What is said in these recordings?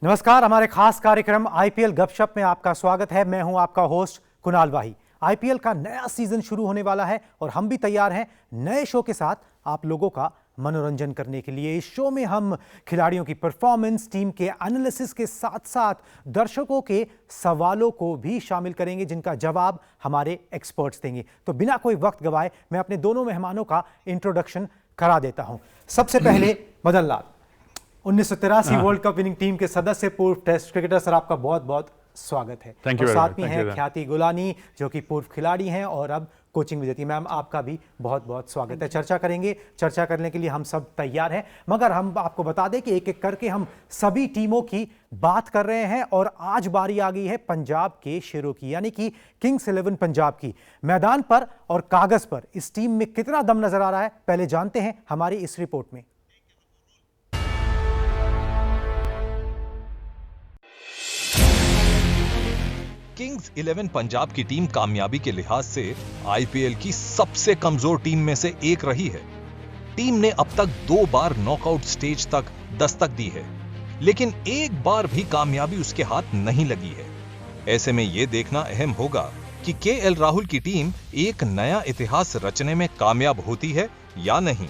नमस्कार, हमारे खास कार्यक्रम आईपीएल गपशप में आपका स्वागत है। मैं हूं आपका होस्ट कुणाल वाही। आईपीएल का नया सीजन शुरू होने वाला है और हम भी तैयार हैं नए शो के साथ आप लोगों का मनोरंजन करने के लिए। इस शो में हम खिलाड़ियों की परफॉर्मेंस, टीम के एनालिसिस के साथ साथ दर्शकों के सवालों को भी शामिल करेंगे जिनका जवाब हमारे एक्सपर्ट्स देंगे। तो बिना कोई वक्त गवाए मैं अपने दोनों मेहमानों का इंट्रोडक्शन करा देता हूं। सबसे पहले Madan Lal, 1983 world cup winning team के सदस्य, पूर्व टेस्ट क्रिकेटर। सर, आपका बहुत बहुत स्वागत है। और साथ में हैं ख्याति गुलानी, जो कि पूर्व खिलाड़ी हैं और अब कोचिंग भी देती है। मैम, आपका भी बहुत बहुत स्वागत है। चर्चा करेंगे, चर्चा करने के लिए हम सब तैयार हैं। मगर हम आपको बता दें कि एक एक करके हम सभी टीमों की बात कर रहे हैं और आज बारी आ गई है पंजाब के शेरों की, यानी कि किंग्स 11 पंजाब की। मैदान पर और कागज पर इस टीम में कितना दम नजर आ रहा है, पहले जानते हैं हमारी इस रिपोर्ट में। किंग्स 11 पंजाब की टीम कामयाबी के लिहाज से आईपीएल की सबसे कमजोर टीम में से एक रही है। टीम ने अब तक 2 बार नॉकआउट स्टेज तक दस्तक दी है, लेकिन एक बार भी कामयाबी उसके हाथ नहीं लगी है। ऐसे में यह देखना अहम होगा कि केएल राहुल की टीम एक नया इतिहास रचने में कामयाब होती है या नहीं।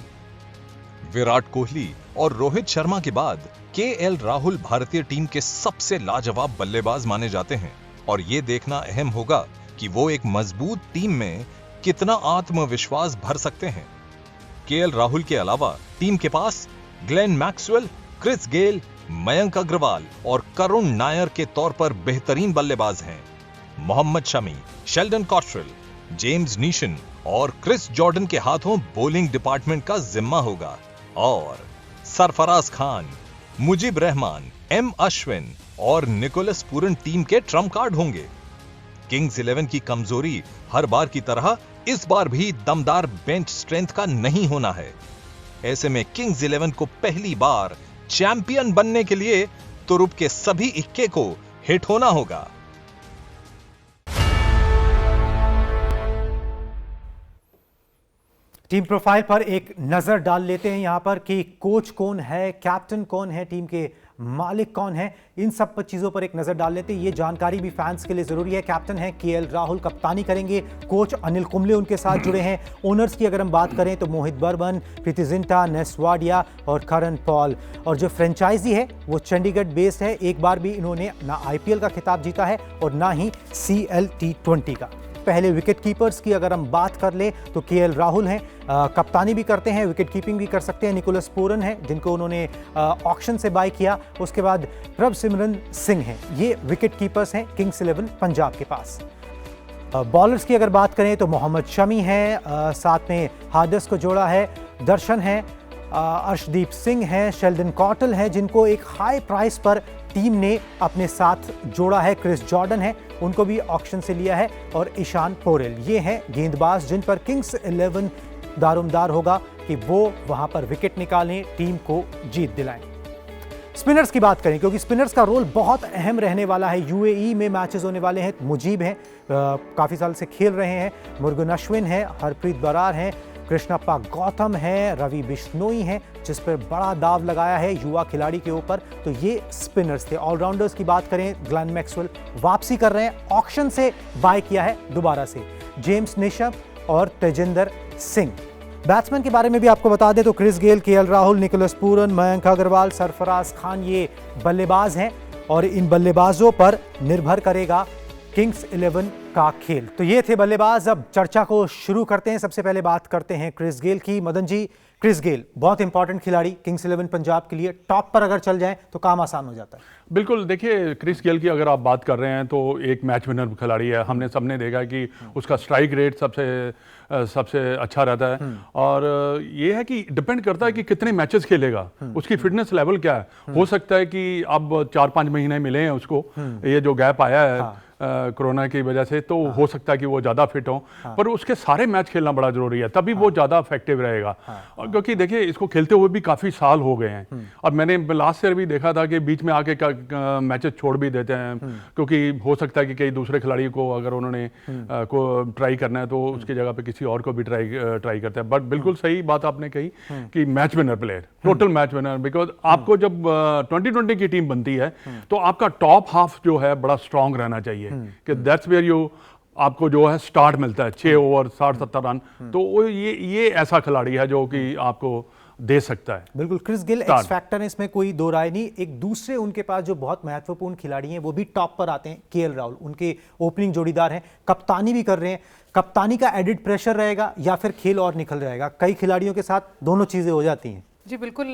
विराट कोहली और रोहित शर्मा के बाद केएल राहुल भारतीय टीम के सबसे लाजवाब बल्लेबाज माने जाते हैं और ये देखना अहम होगा कि वो एक मजबूत टीम में कितना आत्मविश्वास भर सकते हैं। केएल राहुल के अलावा टीम के पास Glenn Maxwell, Chris Gayle, Mayank Agarwal और करुण नायर के तौर पर बेहतरीन बल्लेबाज हैं। Mohammed Shami, Sheldon Cottrell, James Neesham और क्रिस जॉर्डन के हाथों बॉलिंग डिपार्टमेंट का जिम्मा होगा और सरफराज खान, मुजीब रहमान, एम अश्विन और निकोलस पूरन टीम के ट्रम्प कार्ड होंगे। किंग्स 11 की कमजोरी हर बार की तरह इस बार भी दमदार बेंच स्ट्रेंथ का नहीं होना है। ऐसे में किंग्स 11 को पहली बार चैंपियन बनने के लिए तुरुप के सभी इक्के को हिट होना होगा। टीम प्रोफाइल पर एक नजर डाल लेते हैं यहां पर कि कोच कौन है, कैप्टन कौन है, टीम के मालिक कौन है, इन सब चीजों पर एक नजर डाल लेते हैं। ये जानकारी भी फैंस के लिए जरूरी है। कैप्टन है केएल राहुल, कप्तानी करेंगे कोच अनिल कुंबले उनके साथ जुड़े हैं। ओनर्स की अगर हम बात करें तो मोहित बर्मन, प्रीति जिंटा, नेस वाडिया और करन पॉल। और जो फ्रेंचाइजी है वो चंडीगढ़ बेस्ड है। एक बार भी इन्होंने ना आईपीएल का खिताब जीता है और ना ही CL T20 का। पहले विकेट कीपर्स की अगर हम बात कर ले तो केएल राहुल हैं, कप्तानी भी करते हैं, विकेट कीपिंग भी कर सकते हैं। निकोलस पूरन है जिनको उन्होंने ऑक्शन से बाय किया। उसके बाद प्रभसिमरन सिंह हैं, ये विकेट कीपर्स हैं किंग्स 11 पंजाब के पास। बॉलर्स की अगर बात करें तो मोहम्मद शमी है, साथ में हादिस को जोड़ा है, दर्शन है, अर्शदीप सिंह है, शेल्डन कॉटल है जिनको एक हाई प्राइस पर टीम ने अपने साथ जोड़ा है, क्रिस जॉर्डन है, उनको भी ऑक्शन से लिया है, और ईशान पोरेल। ये हैं गेंदबाज जिन पर किंग्स 11 दारोमदार होगा कि वो वहां पर विकेट निकालें, टीम को जीत दिलाएं। स्पिनर्स की बात करें क्योंकि स्पिनर्स का रोल बहुत अहम रहने वाला है। यूएई में मैचेस होने वाले हैं। मुजीब हैं, काफ़ी साल से खेल रहे हैं, मुर्गन अश्विन है, हरप्रीत बरार हैं, कृष्णप्पा गौतम है, रवि बिश्नोई हैं जिस पर बड़ा दाव लगाया है युवा खिलाड़ी के ऊपर। तो ये स्पिनर्स थे। ऑलराउंडर्स की बात करें, ग्लेन मैक्सवेल वापसी कर रहे हैं, ऑक्शन से बाय किया है दोबारा से, जेम्स निशम और तेजिंदर सिंह। बैट्समैन के बारे में भी आपको बता दें तो Chris Gayle, KL Rahul, Nicholas Pooran, Mayank Agarwal, Sarfaraz Khan ये बल्लेबाज हैं और इन बल्लेबाजों पर निर्भर करेगा किंग्स 11 का खेल। तो ये थे बल्लेबाज। अब चर्चा को शुरू करते हैं। सबसे पहले बात करते हैं क्रिस गेल की। मदन जी, क्रिस गेल बहुत इंपॉर्टेंट खिलाड़ी किंग्स 11 पंजाब के लिए, टॉप पर अगर चल जाए तो काम आसान हो जाता है। बिल्कुल, देखिए क्रिस गेल की अगर आप बात कर रहे हैं तो एक मैच विनर खिलाड़ी है। हमने सबने देखा कि उसका स्ट्राइक रेट सबसे अच्छा रहता है और ये है कि डिपेंड करता है कि कितने मैचेस खेलेगा, उसकी फिटनेस लेवल क्या है। हो सकता है कि अब 4-5 महीने मिले हैं उसको, ये जो गैप आया है कोरोना की वजह से, तो हो सकता है कि वो ज़्यादा फिट हो, पर उसके सारे मैच खेलना बड़ा जरूरी है, तभी वो ज़्यादा इफेक्टिव रहेगा। और क्योंकि देखिए इसको खेलते हुए भी काफ़ी साल हो गए हैं, और मैंने लास्ट ईयर भी देखा था कि बीच में आके मैचेस छोड़ भी देते हैं, क्योंकि हो सकता है कि कई दूसरे खिलाड़ी को अगर उन्होंने को ट्राई करना है तो उसकी जगह पे किसी और को भी ट्राई करते हैं। बट बिल्कुल सही बात आपने कही कि match winner player, total match winner, because आपको जब 2020 की टीम बनती है तो आपका टॉप हाफ जो है बड़ा स्ट्रांग रहना चाहिए, कि दैट्स वेयर यू आपको जो है स्टार्ट मिलता है, 6 ओवर 60-70 रन, तो वो ये ऐसा खिलाड़ी है जो कि आपको दे सकता है। बिल्कुल, क्रिस गेल एक्स फैक्टर है, इसमें कोई दो राय नहीं। एक दूसरे उनके पास जो बहुत महत्वपूर्ण खिलाड़ी हैं वो भी टॉप पर आते हैं, केएल राहुल, उनके ओपनिंग जोड़ीदार हैं, कप्तानी भी कर रहे हैं। कप्तानी का एडिड प्रेशर रहेगा या फिर खेल और निखल जाएगा? कई खिलाड़ियों के साथ दोनों चीजें हो जाती हैं। जी बिल्कुल,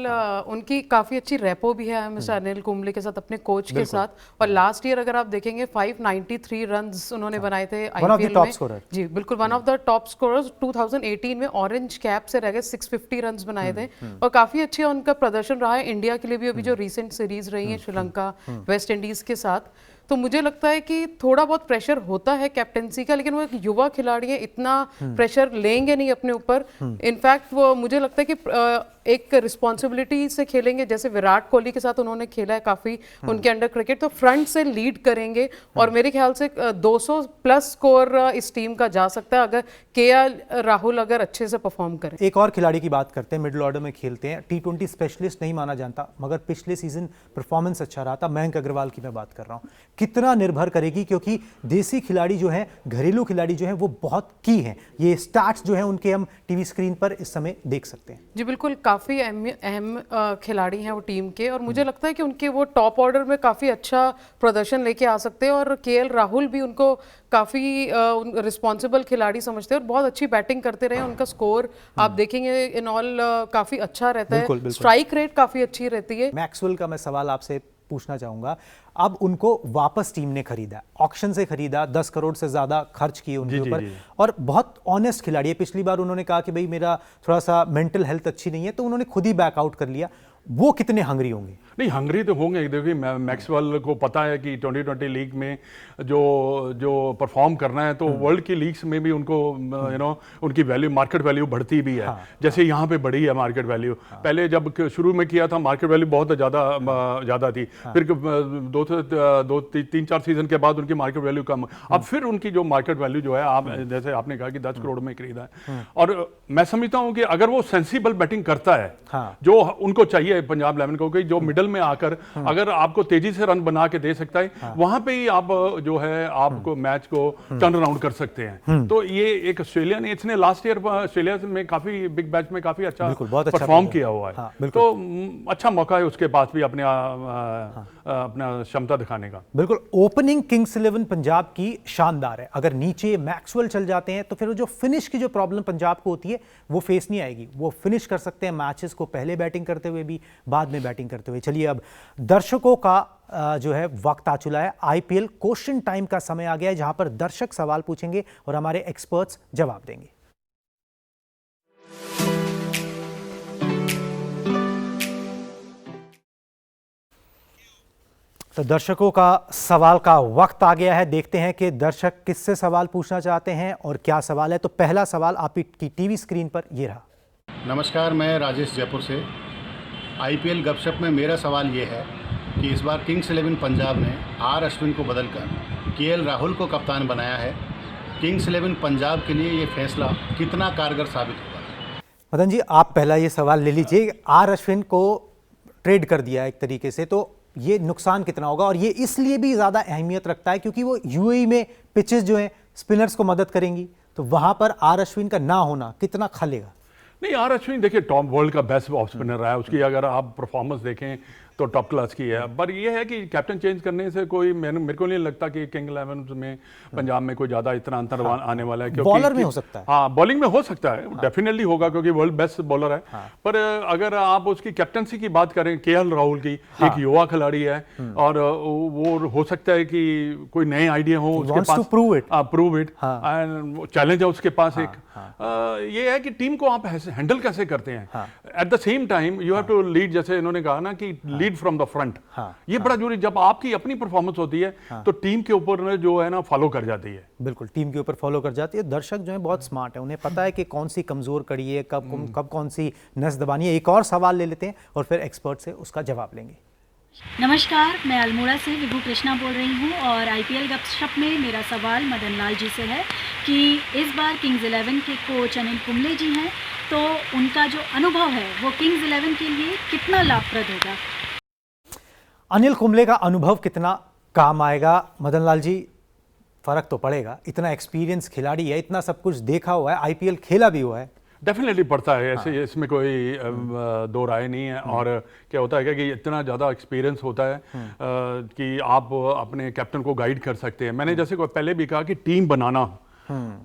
उनकी काफ़ी अच्छी रेपो भी है मिस्टर अनिल कुंबले के साथ, अपने कोच के साथ। और लास्ट ईयर अगर आप देखेंगे 593 रन्स उन्होंने बनाए थे आईपीएल में। जी बिल्कुल, one of the top scorers. 2018 में ऑरेंज कैप से रह गए, 650 रन्स बनाए थे, और काफ़ी अच्छा उनका प्रदर्शन रहा है इंडिया के लिए भी। अभी जो रिसेंट सीरीज रही है श्रीलंका वेस्ट इंडीज़ के साथ, तो मुझे लगता है कि थोड़ा बहुत प्रेशर होता है कैप्टेंसी का, लेकिन वो एक युवा खिलाड़ी है, इतना प्रेशर लेंगे नहीं अपने ऊपर। इनफैक्ट वो मुझे लगता है कि एक रिस्पॉन्सिबिलिटी से खेलेंगे, जैसे विराट कोहली के साथ उन्होंने खेला है काफ़ी उनके अंडर क्रिकेट, तो फ्रंट से लीड करेंगे। और मेरे ख्याल से 200 प्लस स्कोर इस टीम का जा सकता है अगर केएल राहुल अगर अच्छे से परफॉर्म करें। एक और खिलाड़ी की बात करते हैं, मिडिल ऑर्डर में खेलते हैं, T20 स्पेशलिस्ट नहीं माना जाता, मगर पिछले सीजन परफॉर्मेंस अच्छा रहा था, मयंक अग्रवाल की मैं बात कर रहा हूँ। कितना निर्भर करेगी, क्योंकि देसी खिलाड़ी जो है, घरेलू खिलाड़ी जो है, वो बहुत की हैं। ये स्टैट्स जो है उनके हम टीवी स्क्रीन पर इस समय देख सकते हैं। जी बिल्कुल, काफ़ी अहम खिलाड़ी हैं वो टीम के, और मुझे लगता है कि उनके वो टॉप ऑर्डर में काफ़ी अच्छा प्रदर्शन लेके आ सकते हैं। और केएल राहुल भी उनको काफ़ी रिस्पॉन्सिबल खिलाड़ी समझते हैं, और बहुत अच्छी बैटिंग करते रहे। उनका स्कोर आप देखेंगे इन ऑल काफ़ी अच्छा रहता है, स्ट्राइक रेट काफ़ी अच्छी रहती है। मैक्सवेल का मैं सवाल आपसे पूछना चाहूंगा, अब उनको वापस टीम ने खरीदा, ऑक्शन से खरीदा, 10 करोड़ से ज्यादा खर्च किए उनके ऊपर, और बहुत ऑनेस्ट खिलाड़ी है। पिछली बार उन्होंने कहा कि भाई मेरा थोड़ा सा मेंटल हेल्थ अच्छी नहीं है, तो उन्होंने खुद ही बैकआउट कर लिया। वो कितने हंगरी होंगे? नहीं, हंगरी तो होंगे। देखिए मैक्सवेल को पता है कि 2020 लीग में जो परफॉर्म करना है, तो वर्ल्ड की लीग्स में भी उनको उनकी वैल्यू, मार्केट वैल्यू बढ़ती भी है। जैसे यहाँ पे बढ़ी है मार्केट वैल्यू। पहले जब शुरू में किया था मार्केट वैल्यू बहुत ज़्यादा थी, फिर 2-3-4 सीजन के बाद उनकी मार्केट वैल्यू कम, अब फिर उनकी जो मार्केट वैल्यू जो है, आप जैसे आपने कहा कि 10 करोड़ में खरीदा है। और मैं समझता हूँ कि अगर वो सेंसिबल बैटिंग करता है, जो उनको चाहिए पंजाब 11 को, कि जो मिडल में आकर अगर आपको तेजी से रन बना के दे सकता है, वहां पे ही आप जो है आपको मैच को टर्न अराउंड कर सकते हैं। तो ये एक ऑस्ट्रेलियन, इसने लास्ट ईयर ऑस्ट्रेलिया में काफी बिग बैच में काफी अच्छा परफॉर्म किया हुआ है, तो अच्छा मौका है उसके पास भी अपना क्षमता दिखाने का। बिल्कुल, ओपनिंग किंग्स 11 पंजाब की शानदार है। अगर नीचे मैक्सवेल चल जाते हैं तो फिर जो फिनिश की जो प्रॉब्लम पंजाब को होती है वो फेस नहीं आएगी। वो फिनिश कर सकते हैं मैचेस को, पहले बैटिंग करते हुए भी, बाद में बैटिंग करते हुए। चलिए, अब दर्शकों का जो है वक्त आ चुका है। आईपीएल क्वेश्चन टाइम का समय आ गया है, जहां पर दर्शक सवाल पूछेंगे और हमारे एक्सपर्ट्स जवाब देंगे। तो दर्शकों का सवाल का वक्त आ गया है। देखते हैं कि दर्शक किससे सवाल पूछना चाहते हैं और क्या सवाल है। तो पहला सवाल आपकी टीवी स्क्रीन पर ये रहा। नमस्कार, मैं राजेश जयपुर से। आईपीएल गपशप में मेरा सवाल ये है कि इस बार किंग्स 11 पंजाब ने आर अश्विन को बदलकर केएल राहुल को कप्तान बनाया है। किंग्स 11 पंजाब के लिए ये फैसला कितना कारगर साबित होगा? मदन जी, आप पहला ये सवाल ले लीजिए। आर अश्विन को ट्रेड कर दिया एक तरीके से, तो ये नुकसान कितना होगा? और ये इसलिए भी ज़्यादा अहमियत रखता है क्योंकि वो यूएई में पिचेस जो हैं स्पिनर्स को मदद करेंगी, तो वहाँ पर आर अश्विन का ना होना कितना खलेगा? नहीं, आर अश्विन देखिए टॉप वर्ल्ड का बेस्ट ऑफ स्पिनर रहा है, उसकी अगर आप परफॉर्मेंस देखें तो टॉप क्लास की है। पर ये है कि कैप्टन चेंज करने से कोई मेरे को नहीं लगता कि किंग 11 में पंजाब में कोई ज़्यादा इतना अंतर आने वाला है, क्योंकि बॉलर में हो सकता है। हाँ, बॉलिंग में हो सकता है, डेफिनेटली होगा, क्योंकि वर्ल्ड बेस्ट बॉलर है। पर अगर आप उसकी कैप्टनसी की बात करें, केएल राहुल की, एक युवा खिलाड़ी है, और वो हो सकता है कि कोई नए आइडिया हो उसके पास, प्रूव इट एंड चैलेंज है उसके पास। एक ये है कि टीम को आप हैंडल कैसे करते हैं। At the same time you have to lead, जैसे इन्होंने कहा ना कि lead lead from the front. हाँ, ये बड़ा जरूरी, जब आपकी अपनी परफॉर्मेंस होती है तो टीम के ऊपर जो है ना फॉलो कर जाती है। बिल्कुल, टीम के ऊपर फॉलो कर जाती है। दर्शक जो है बहुत स्मार्ट है, उन्हें पता है कि कौन सी कमजोर कड़ी है, कब कौन सी नस दबानी है। एक और सवाल ले लेते हैं और फिर एक्सपर्ट से उसका जवाब लेंगे। नमस्कार, मैं अल्मोड़ा से विभू कृष्णा बोल रही हूँ और आईपीएल गपशप में मेरा सवाल मदन लाल जी से है कि इस बार किंग्स 11 के कोच अनिल कुंबले जी हैं, तो उनका जो अनुभव है वो किंग्स 11 के लिए कितना लाभप्रद होगा? अनिल कुंबले का अनुभव कितना काम आएगा? मदन लाल जी, फर्क तो पड़ेगा, इतना एक्सपीरियंस खिलाड़ी है, इतना सब कुछ देखा हुआ है, आईपीएल खेला भी हुआ है। डेफिनेटली पड़ता है, ऐसे इसमें कोई दो राय नहीं है। और क्या होता है कि इतना ज़्यादा एक्सपीरियंस होता है कि आप अपने कैप्टन को गाइड कर सकते हैं। मैंने जैसे पहले भी कहा कि टीम बनाना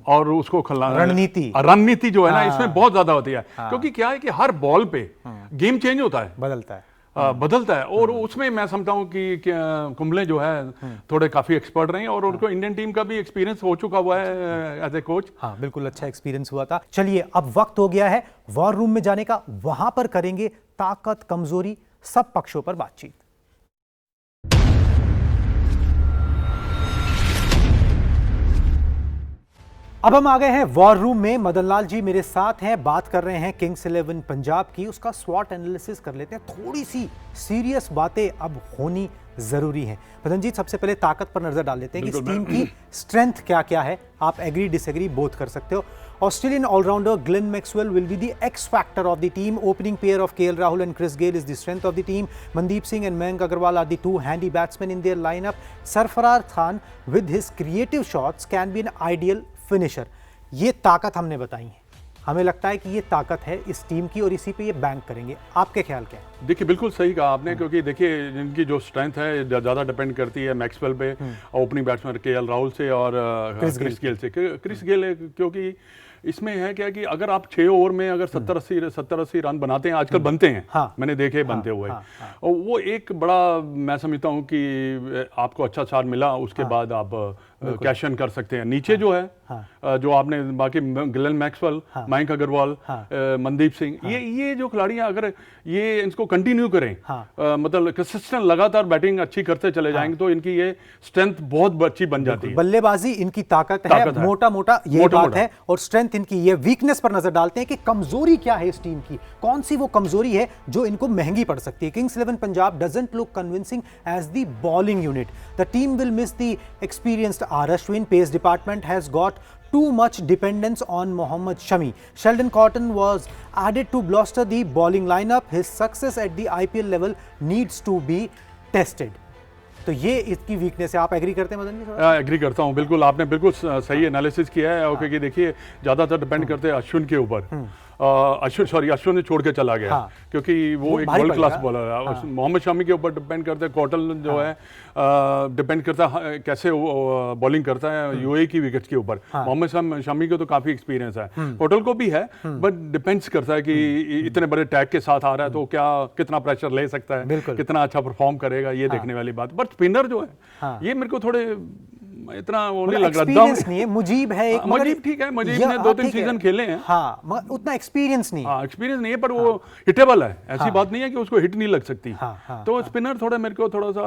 और उसको रणनीति जो है ना, इसमें बहुत ज़्यादा होती है। क्योंकि क्या है कि हर बॉल पे गेम चेंज होता है, बदलता है। और उसमें मैं समझता हूँ कि कुंबले जो है थोड़े काफी एक्सपर्ट रहे हैं और उनको इंडियन टीम का भी एक्सपीरियंस हो चुका हुआ है एज ए कोच। हाँ, बिल्कुल अच्छा एक्सपीरियंस हुआ था। चलिए, अब वक्त हो गया है वॉर रूम में जाने का। वहां पर करेंगे ताकत कमजोरी सब पक्षों पर बातचीत। अब हम आ गए हैं वॉर रूम में। मदन लाल जी मेरे साथ हैं, बात कर रहे हैं किंग्स 11 पंजाब की, उसका स्वॉट एनालिसिस कर लेते हैं। थोड़ी सी सीरियस बातें अब होनी जरूरी है। मदन जी, सबसे पहले ताकत पर नजर डाल लेते हैं कि इस टीम की स्ट्रेंथ क्या क्या है। आप एग्री डिसएग्री बोथ कर सकते हो। Australian all-rounder Glenn Maxwell will be the X factor of the team. Opening pair of KL Rahul and Chris Gayle is the strength of the team. Mandeep Singh and Mayank Agarwal are the two handy batsmen in their lineup. Sarfaraz Khan with his creative shots can be an ideal finisher. ये ताकत हमने बताई है, हमें लगता है कि ये ताकत है इस टीम की और इसी पे ये बैंक करेंगे। आपके ख्याल क्या है? देखिए, बिल्कुल सही कहा आपने, क्योंकि देखिए इनकी जो स्ट्रेंथ है ज़्यादा डिपेंड करती है मैक्सवेल पे, ओपनिंग बैट्समैन केएल राहुल से और क्रिस गेल से। क्रिस गेल क्योंकि इसमें है क्या कि अगर आप 6 ओवर में अगर 70-80 रन बनाते हैं, आजकल बनते हैं, हाँ, मैंने देखे बनते हुए, और वो एक बड़ा, मैं समझता हूँ कि आपको अच्छा शॉट मिला, उसके बाद आप कैश इन कर सकते हैं। नीचे जो है, जो आपने बाकी ग्लेन मैक्सवेल, मयंक अग्रवाल, मनदीप सिंह, ये जो खिलाड़ी हैं, अगर ये इनको कंटिन्यू करें, मतलब कंसिस्टेंट लगातार बैटिंग अच्छी करते चले जाएंगे, तो इनकी ये स्ट्रेंथ बहुत अच्छी बन जाती है। बल्लेबाजी इनकी ताकत है, मोटा मोटा ये बात है, और स्ट्रेंथ इनकी ये। वीकनेस पर नजर डालते हैं कि कमजोरी क्या है इस टीम की, कौन सी वो कमजोरी है जो इनको महंगी पड़ सकती है। Kings 11 Punjab doesn't look convincing as the bowling unit. The team will miss the experienced R Ashwin. Pace department has got too much dependence on Mohammad Shami. Sheldon Cotton was added to bolster the bowling lineup. His success at the IPL level needs to be tested. तो ये इसकी weakness है। आप agree करते हैं Madan ji? Agree करता हूँ, बिल्कुल। आपने बिल्कुल सही एनालिसिस किया है। और क्योंकि देखिए ज़्यादातर डिपेंड करते हैं अश्विन के ऊपर। अश्विन ने छोड़ के चला गया, क्योंकि वो एक वर्ल्ड क्लास बॉलर है। मोहम्मद शमी के ऊपर डिपेंड करते हैं। कॉटल जो है डिपेंड करता है कैसे वो बॉलिंग करता है यूएई की विकेट के ऊपर। मोहम्मद शमी को तो काफी एक्सपीरियंस है, कॉटल को भी है, बट डिपेंड्स करता है कि इतने बड़े टैग के साथ आ रहा है तो क्या कितना प्रेशर ले सकता है, कितना अच्छा परफॉर्म करेगा, ये देखने वाली बात। बट स्पिनर जो है ये मेरे को थोड़े इतना वो नहीं लग रहा। एक्सपीरियंस नहीं है। मुजीब है एक, मुजीब ठीक है, मुजीब ने 2-3 सीजन खेले हैं, हाँ, मगर उतना एक्सपीरियंस नहीं है। एक्सपीरियंस नहीं है, पर वो हिटेबल है, ऐसी बात नहीं है कि उसको हिट नहीं लग सकती। तो स्पिनर थोड़ा मेरे को थोड़ा सा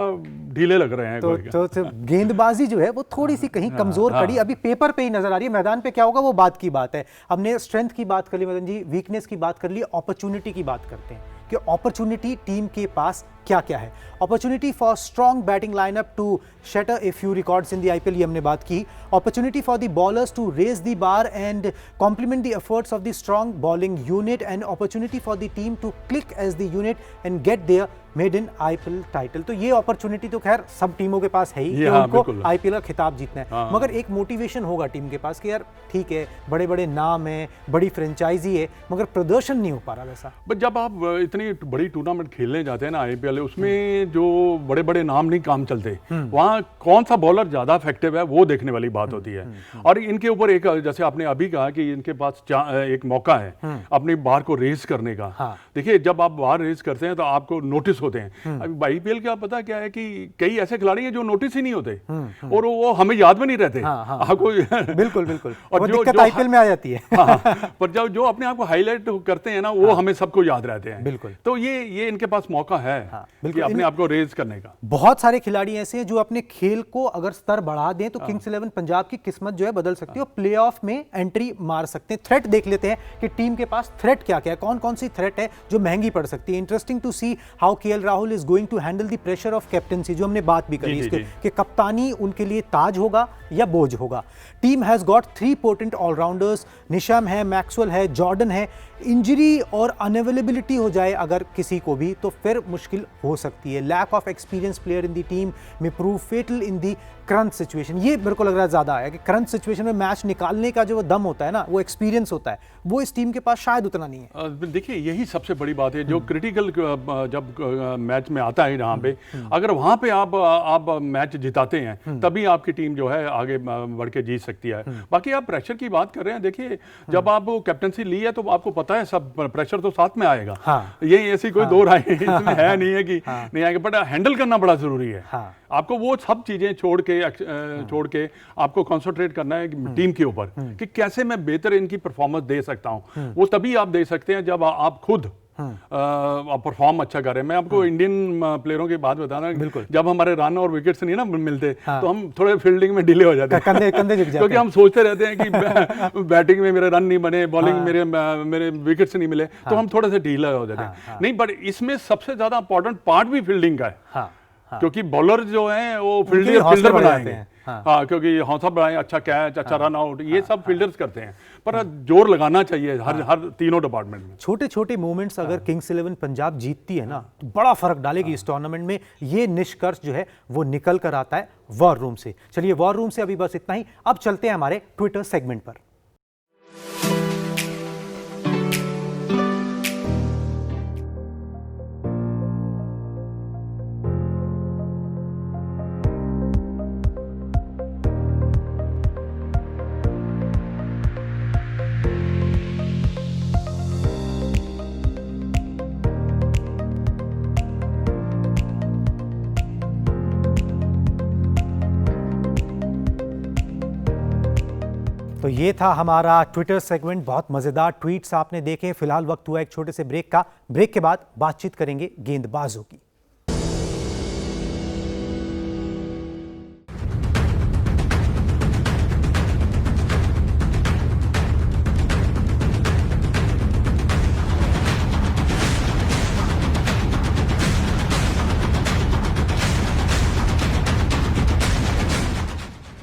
ढीले लग रहे हैं। तो गेंदबाजी जो है वो थोड़ी सी कहीं कमजोर कड़ी अभी पेपर पे ही नजर आ रही है। मैदान पे क्या होगा वो बात की बात है। हमने स्ट्रेंथ की बात कर ली मदन जी, वीकनेस की बात कर ली, अपॉर्चुनिटी की बात करते हैं कि अपॉर्चुनिटी टीम के पास क्या क्या है। Opportunity for strong batting lineup to shatter a few records in the IPL, ये हमने बात की। Opportunity for the bowlers to raise the bar and complement the efforts of the strong bowling unit, and opportunity for the team to click as the unit and get their maiden in IPL title. तो ये opportunity तो खैर सब टीमों के पास है ही कि उनको आईपीएल का खिताब जीतना है, मगर एक मोटिवेशन होगा टीम के पास कि यार ठीक है, बड़े बड़े नाम है, बड़ी फ्रेंचाइजी है, मगर प्रदर्शन नहीं हो पा रहा वैसा। बट जब आप इतनी बड़ी टूर्नामेंट खेलने जाते हैं ना आईपीएल, उसमें जो बड़े बड़े नाम नहीं काम चलते, वहाँ कौन सा बॉलर ज्यादा इफेक्टिव है वो देखने वाली बात होती है। और इनके ऊपर एक, जैसे आपने अभी कहा कि इनके पास एक मौका है अपनी बार को रेस करने का। देखिए, जब आप बार रेस करते हैं तो आपको नोटिस होते हैं। अभी आईपीएल का पता क्या है कि कई ऐसे खिलाड़ी हैं जो नोटिस ही नहीं होते और वो हमें याद में नहीं रहते। आपको बिल्कुल बिल्कुल, और दिक्कत आईपीएल में आ जाती है। पर जो अपने आप को हाईलाइट करते हैं ना, वो हमें सबको याद रहते हैं। बिल्कुल। तो ये इनके पास मौका है कि अपने आप को रेज करने का। बहुत सारे खिलाड़ी ऐसे हैं जो अपने खेल को अगर स्तर बढ़ा दें तो किंग्स 11 पंजाब की किस्मत जो है बदल सकती है और प्लेऑफ में एंट्री मार सकते हैं। थ्रेट देख लेते हैं कि टीम के पास थ्रेट क्या क्या है, कौन कौन सी थ्रेट है जो महंगी पड़ सकती है। Interesting to see how KL Rahul is going to handle the pressure of captaincy, जो हमने बात भी करी इसके कि कप्तानी उनके लिए ताज होगा या बोझ होगा। Team has got 3 potent allrounders, Neesham है, मैक्सवेल है, जॉर्डन है। इंजरी और अनअवेलेबिलिटी हो जाए अगर किसी को भी तो फिर मुश्किल हो सकती है। Lack of experience player in the team में prove fatal in the current situation. ये मेरे को लग रहा है ज्यादा है कि करंट सिचुएशन में मैच निकालने का जो दम होता है ना, वो एक्सपीरियंस होता है, वो इस टीम के पास शायद उतना नहीं है। देखिए यही सबसे बड़ी बात है जो क्रिटिकल जब मैच में आता है जहाँ पे, अगर वहाँ पे आप मैच जिताते हैं तभी आपकी टीम जो है आगे बढ़ के जीत सकती है। बाकी आप प्रेशर की बात कर रहे हैं, देखिए जब आप कैप्टनसी ली है तो आपको पता है सब प्रेशर तो साथ में आएगा। ये ऐसी कोई दो राय इसमें है नहीं है कि नहीं आएगा, बट हैंडल करना बड़ा जरूरी है। आपको वो सब चीजें छोड़ के आपको कंसंट्रेट करना है टीम के ऊपर कि कैसे मैं बेहतर इनकी परफॉर्मेंस दे सकता हूं। वो तभी आप दे सकते हैं जब आप खुद परफॉर्म अच्छा कर रहे हैं। मैं आपको इंडियन प्लेयरों की बात बता रहा हूं, जब हमारे रन और विकेट्स नहीं ना मिलते तो हम थोड़े फील्डिंग में डिले हो जाते हैं, कंधे झुक जाते, क्योंकि हम सोचते रहते हैं कि बैटिंग में मेरे रन नहीं बने, बॉलिंग मेरे विकेट्स नहीं मिले, तो हम थोड़े से ढीला हो जाते हैं। नहीं, बट इसमें सबसे ज्यादा इंपॉर्टेंट पार्ट भी फील्डिंग का है, क्योंकि बॉलर जो है वो फील्डर बनाएंगे। हाँ, क्योंकि हौसला बढ़ाएं, अच्छा कैच, अच्छा रन आउट, ये सब फील्डर्स करते हैं, पर जोर लगाना चाहिए हर तीनों डिपार्टमेंट में। छोटे छोटे मोमेंट्स अगर किंग्स 11 पंजाब जीतती है ना तो बड़ा फर्क डालेगी इस टूर्नामेंट में। ये निष्कर्ष जो है वो निकल कर आता है वॉर रूम से। चलिए वॉर रूम से अभी बस इतना ही, अब चलते हैं हमारे ट्विटर सेगमेंट पर। तो ये था हमारा ट्विटर सेगमेंट। बहुत मजेदार ट्वीट्स आपने देखे। फिलहाल वक्त हुआ एक छोटे से ब्रेक का। ब्रेक के बाद बातचीत करेंगे गेंदबाजों की।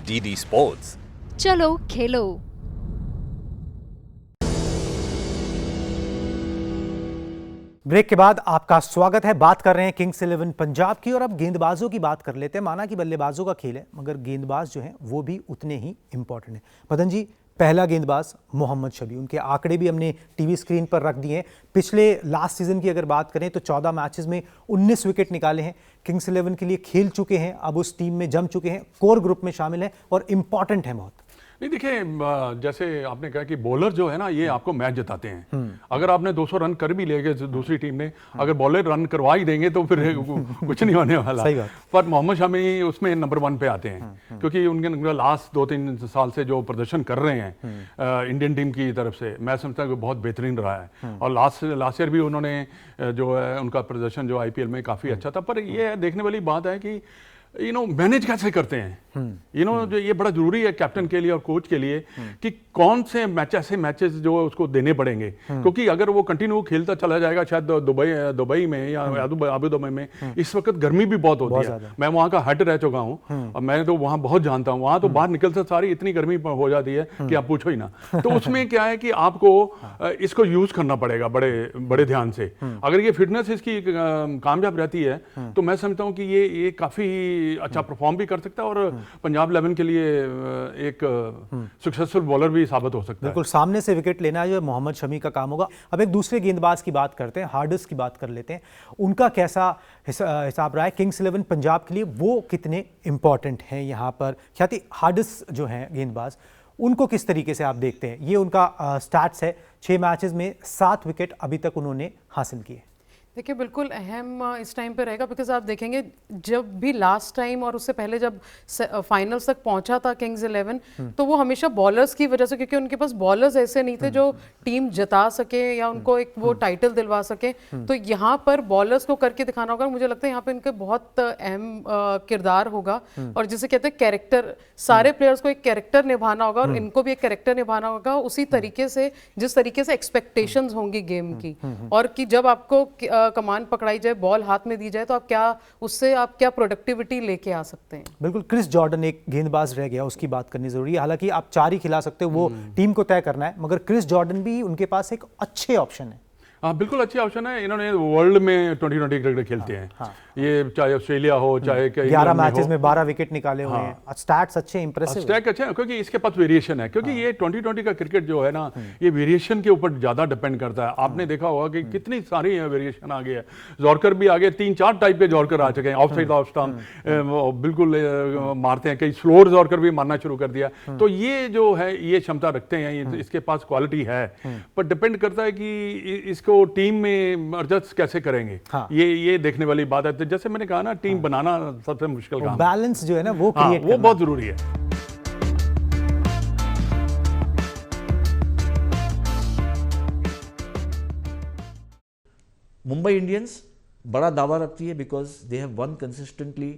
डीडी स्पोर्ट्स, चलो खेलो। ब्रेक के बाद आपका स्वागत है। बात कर रहे हैं किंग्स 11 पंजाब की और अब गेंदबाजों की बात कर लेते हैं। माना कि बल्लेबाजों का खेल है मगर गेंदबाज जो हैं वो भी उतने ही इंपॉर्टेंट हैं। मदन जी, पहला गेंदबाज मोहम्मद शमी, उनके आंकड़े भी हमने टीवी स्क्रीन पर रख दिए हैं। पिछले लास्ट सीजन की अगर बात करें तो 14 मैचेस में 19 विकेट निकाले हैं, किंग्स 11 के लिए खेल चुके हैं, अब उस टीम में जम चुके हैं, कोर ग्रुप में शामिल हैं और इंपॉर्टेंट है बहुत। नहीं, देखिए जैसे आपने कहा कि बॉलर जो है ना ये आपको मैच जिताते हैं। अगर आपने 200 रन कर भी लेंगे दूसरी टीम ने, अगर बॉलर रन करवा ही देंगे तो फिर कुछ नहीं होने वाला। पर मोहम्मद शमी उसमें नंबर 1 पे आते हैं, क्योंकि उनके लास्ट 2-3 साल से जो प्रदर्शन कर रहे हैं इंडियन टीम की तरफ से, मैं समझता हूँ बहुत बेहतरीन रहा है। और लास्ट ईयर भी उन्होंने जो है उनका प्रदर्शन जो IPL में काफ़ी अच्छा था। पर ये देखने वाली बात है कि मैनेज कैसे करते हैं, जो ये बड़ा जरूरी है कैप्टन के लिए और कोच के लिए कि कौन से ऐसे मैचेस जो उसको देने पड़ेंगे, क्योंकि अगर वो कंटिन्यू खेलता चला जाएगा शायद दुबई में या अबू धाबी में इस वक्त गर्मी भी बहुत होती है। मैं वहाँ का हेड रह चुका हूँ और मैं तो वहाँ बहुत जानता हूँ। वहाँ तो बाहर निकलते सारी इतनी गर्मी हो जाती है कि आप पूछो ही ना। तो उसमें क्या है कि आपको इसको यूज करना पड़ेगा बड़े ध्यान से। अगर ये फिटनेस इसकी कामयाब रहती है तो मैं समझता हूँ कि ये काफी अच्छा परफॉर्म भी कर सकता है और पंजाब 11 के लिए एक सक्सेसफुल बॉलर भी साबित हो सकता है। बिल्कुल, सामने से विकेट लेना जो मोहम्मद शमी का काम होगा। अब एक दूसरे गेंदबाज की बात करते हैं, हार्डिस की बात कर लेते हैं। उनका कैसा हिसाब रहा है किंग्स 11 पंजाब के लिए, वो कितने इंपॉर्टेंट हैं यहाँ पर? ख्याति, हार्डिस जो हैं गेंदबाज, उनको किस तरीके से आप देखते हैं? ये उनका स्टैट्स है, 6 मैचेस में 7 विकेट अभी तक उन्होंने हासिल किए। देखिए बिल्कुल अहम इस टाइम पे रहेगा, बिकॉज आप देखेंगे जब भी लास्ट टाइम और उससे पहले जब फाइनल्स तक पहुंचा था किंग्स 11, तो वो हमेशा बॉलर्स की वजह से, क्योंकि उनके पास बॉलर्स ऐसे नहीं थे जो टीम जिता सके या उनको एक वो टाइटल दिलवा सके। तो यहाँ पर बॉलर्स को करके दिखाना होगा, मुझे लगता है यहाँ पे इनके बहुत अहम किरदार होगा, और जिसे कहते हैं कैरेक्टर, सारे प्लेयर्स को एक कैरेक्टर निभाना होगा और इनको भी एक कैरेक्टर निभाना होगा उसी तरीके से जिस तरीके से एक्सपेक्टेशंस होंगी गेम की, और कि जब आपको कमान पकड़ाई जाए, बॉल हाथ में दी जाए, तो आप क्या उससे आप क्या प्रोडक्टिविटी लेके आ सकते हैं। बिल्कुल, क्रिस जॉर्डन एक गेंदबाज रह गया, उसकी बात करनी जरूरी है। हालांकि आप 4 ही खिला सकते हो, वो टीम को तय करना है, मगर क्रिस जॉर्डन भी उनके पास एक अच्छे ऑप्शन है। हाँ बिल्कुल अच्छे ऑप्शन है। इन्होंने वर्ल्ड में 2020 क्रिकेट खेलते हैं। ये चाहे ऑस्ट्रेलिया हो चाहे 11 मैचेस में 12 विकेट निकाले हुए हैं। स्टैट्स अच्छे, इंप्रेसिव स्टैक अच्छे हैं, क्योंकि इसके पास वेरिएशन है, क्योंकि ये 2020 का क्रिकेट जो है ना, ये वेरिएशन के ऊपर ज्यादा डिपेंड करता है। आपने देखा होगा कि कितनी सारी वेरिएशन आ गई है। जॉर्कर भी आगे 3-4 टाइप के जॉर्कर आ चुके हैं। ऑफ साइड ऑफ स्टंप बिल्कुल मारते हैं, कई स्लोअर जॉर्कर भी मारना शुरू कर दिया। तो ये जो है ये क्षमता रखते हैं, इसके पास क्वालिटी है, पर डिपेंड करता है कि इसको टीम में एडजस्ट कैसे करेंगे। ये देखने वाली बात है। जैसे मैंने कहा ना, टीम बनाना सबसे मुश्किल काम, बैलेंस जो है ना वो क्रिएट वो बहुत जरूरी है। मुंबई इंडियंस बड़ा दावा रखती है because they have one consistently.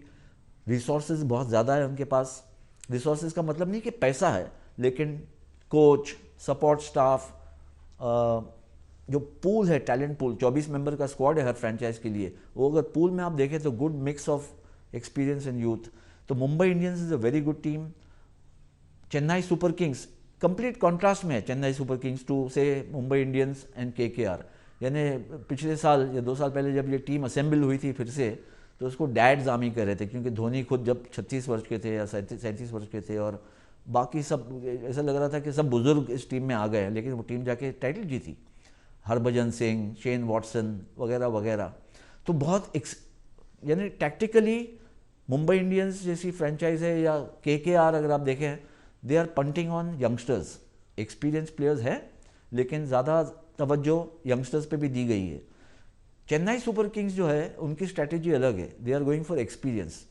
Resources बहुत ज़्यादा है उनके पास। रिसोर्सेज का मतलब नहीं कि पैसा है, लेकिन कोच, सपोर्ट स्टाफ, जो पूल है, टैलेंट पूल, 24 मेंबर का स्क्वाड है हर फ्रेंचाइज के लिए, वो अगर पूल में आप देखें तो good mix of experience and youth. तो Mumbai Indians is a very good team. Chennai Super Kings complete contrast में है, चेन्नई सुपर किंग्स टू से मुंबई इंडियंस एंड केकेआर। यानी पिछले साल या 2 साल पहले जब ये टीम असेंबल हुई थी फिर से, तो उसको डैड्स आर्मी कर रहे थे, क्योंकि धोनी खुद जब 36 वर्ष के थे या 37 वर्ष के थे, और बाकी सब ऐसा लग रहा था कि सब बुजुर्ग इस टीम में आ गए, लेकिन वो टीम जाके टाइटल जीती। हरभजन सिंह, शेन वॉटसन वगैरह वगैरह। तो बहुत यानी टैक्टिकली मुंबई इंडियंस जैसी फ्रेंचाइज है, या केकेआर अगर आप देखें, they are punting on youngsters. Experience players है, लेकिन ज़्यादा तवज्जो यंगस्टर्स पे भी दी गई है। चेन्नई सुपर किंग्स जो है उनकी स्ट्रैटेजी अलग है। They are going for experience,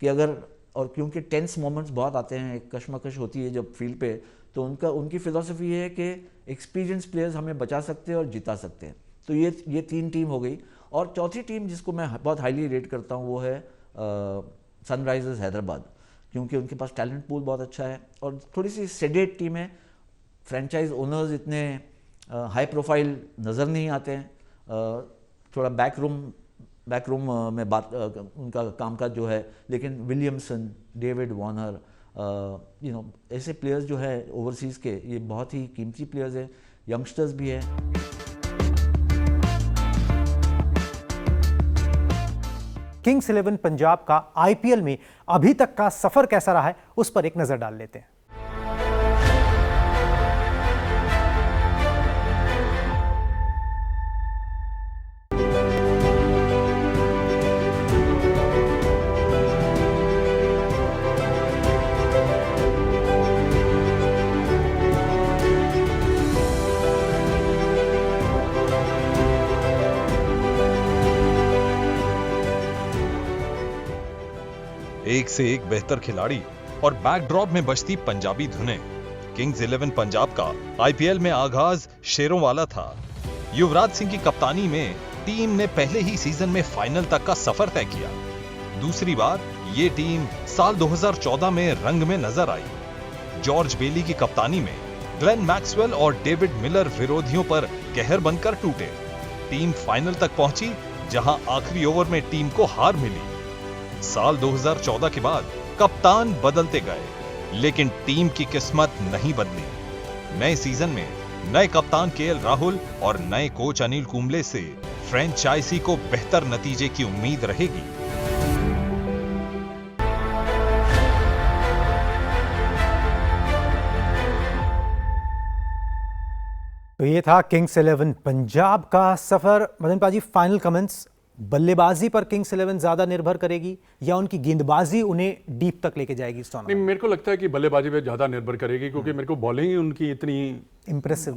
कि अगर, और क्योंकि टेंस मोमेंट्स बहुत आते हैं, एक कशमकश होती है जब फील्ड पे, तो उनकी फिलॉसफी है कि एक्सपीरियंस प्लेयर्स हमें बचा सकते हैं और जिता सकते हैं। तो ये 3 टीम हो गई। और चौथी टीम जिसको मैं बहुत हाईली रेट करता हूँ वो है सनराइजर्स हैदराबाद, क्योंकि उनके पास टैलेंट पूल बहुत अच्छा है और थोड़ी सी सेडेट टीम है। फ्रेंचाइज ओनर्स इतने हाई प्रोफाइल नज़र नहीं आते हैं। थोड़ा बैकरूम में बात उनका कामकाज जो है, लेकिन विलियमसन, डेविड वार्नर, ऐसे प्लेयर्स जो है ओवरसीज़ के, ये बहुत ही कीमती प्लेयर्स हैं। यंगस्टर्स भी हैं। किंग्स 11 पंजाब का आईपीएल में अभी तक का सफर कैसा रहा है, उस पर एक नजर डाल लेते हैं। एक से एक बेहतर खिलाड़ी और बैकड्रॉप में बजती पंजाबी धुनें। किंग्स 11 पंजाब का आईपीएल में आगाज शेरों वाला था। युवराज सिंह की कप्तानी में टीम ने पहले ही सीजन में फाइनल तक का सफर तय किया। दूसरी बार ये टीम साल 2014 में रंग में नजर आई। जॉर्ज बेली की कप्तानी में ग्लेन मैक्सवेल और डेविड मिलर विरोधियों पर कहर बनकर टूटे। टीम फाइनल तक पहुंची, जहां आखिरी ओवर में टीम को हार मिली। साल 2014 के बाद कप्तान बदलते गए, लेकिन टीम की किस्मत नहीं बदली। नए सीजन में नए कप्तान केएल राहुल और नए कोच अनिल कुंबले से फ्रेंचाइजी को बेहतर नतीजे की उम्मीद रहेगी। तो ये था किंग्स 11 पंजाब का सफर। मदन पाजी, फाइनल कमेंट्स, बल्लेबाजी पर किंग्स 11 ज्यादा निर्भर करेगी या उनकी गेंदबाजी उन्हें डीप तक लेके जाएगी इस टूर्नामेंट? नहीं, मेरे को लगता है कि बल्लेबाजी पे ज़्यादा निर्भर करेगी, क्योंकि मेरे को बॉलिंग ही उनकी इतनी इंप्रेसिव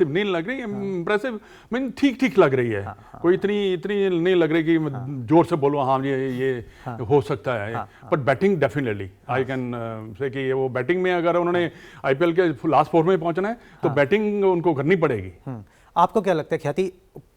नहीं लग रही। इंप्रेसिव मीन ठीक ठीक लग रही है। कोई इतनी नहीं लग रही कि जोर से बोलो हाँ ये हो सकता है। But batting definitely I can say कि वो बैटिंग में अगर उन्होंने आईपीएल के लास्ट 4 में पहुंचना है तो बैटिंग उनको करनी पड़ेगी। आपको क्या लगता है ख्याति,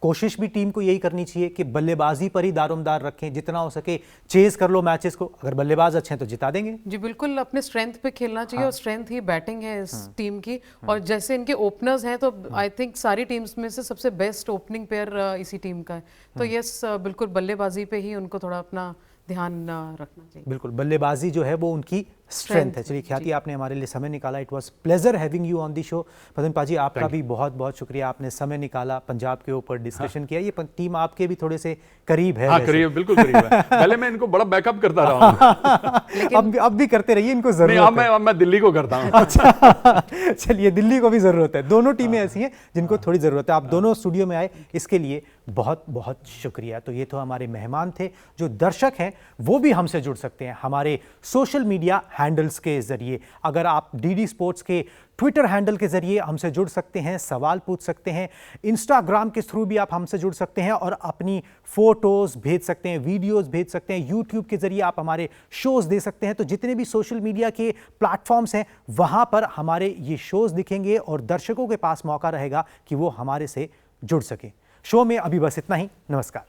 कोशिश भी टीम को यही करनी चाहिए कि बल्लेबाजी पर ही दारोमदार रखें, जितना हो सके चेज कर लो मैचेस को, अगर बल्लेबाज अच्छे हैं तो जिता देंगे? जी बिल्कुल, अपने स्ट्रेंथ पे खेलना चाहिए और स्ट्रेंथ ही बैटिंग है इस टीम की। और जैसे इनके ओपनर्स हैं तो आई थिंक सारी टीम्स में से सबसे बेस्ट ओपनिंग पेयर इसी टीम का है। तो यस, बिल्कुल बल्लेबाजी पे ही उनको थोड़ा अपना ध्यान रखना चाहिए। बिल्कुल, बल्लेबाजी जो है वो उनकी स्ट्रेंथ है। चलिए ख्याति, आपने हमारे लिए समय निकाला। It was pleasure having you on the show. Madan पाजी, आपका भी बहुत बहुत शुक्रिया, आपने समय निकाला, पंजाब के ऊपर डिस्कशन किया। ये टीम आपके भी थोड़े से करीब है। करीब, बिल्कुल करीब है। पहले मैं इनको बड़ा बैकअप करता रहा हूँ। अब भी करते रहिए, इनको जरूरत है। मैं दिल्ली को करता हूँ। अच्छा, चलिए, दिल्ली को भी जरूरत है। दोनों टीमें ऐसी हैं जिनको थोड़ी जरूरत है। आप दोनों स्टूडियो में आए, इसके लिए बहुत बहुत शुक्रिया। तो ये तो हमारे मेहमान थे। जो दर्शक हैं वो भी हमसे जुड़ सकते हैं हमारे सोशल मीडिया हैंडल्स के जरिए। अगर आप डीडी स्पोर्ट्स के ट्विटर हैंडल के जरिए हमसे जुड़ सकते हैं, सवाल पूछ सकते हैं। इंस्टाग्राम के थ्रू भी आप हमसे जुड़ सकते हैं और अपनी फोटोज भेज सकते हैं, वीडियोस भेज सकते हैं। यूट्यूब के जरिए आप हमारे शोज दे सकते हैं। तो जितने भी सोशल मीडिया के प्लेटफॉर्म्स हैं वहां पर हमारे ये शोज दिखेंगे और दर्शकों के पास मौका रहेगा कि वो हमारे से जुड़ सके। शो में अभी बस इतना ही। नमस्कार।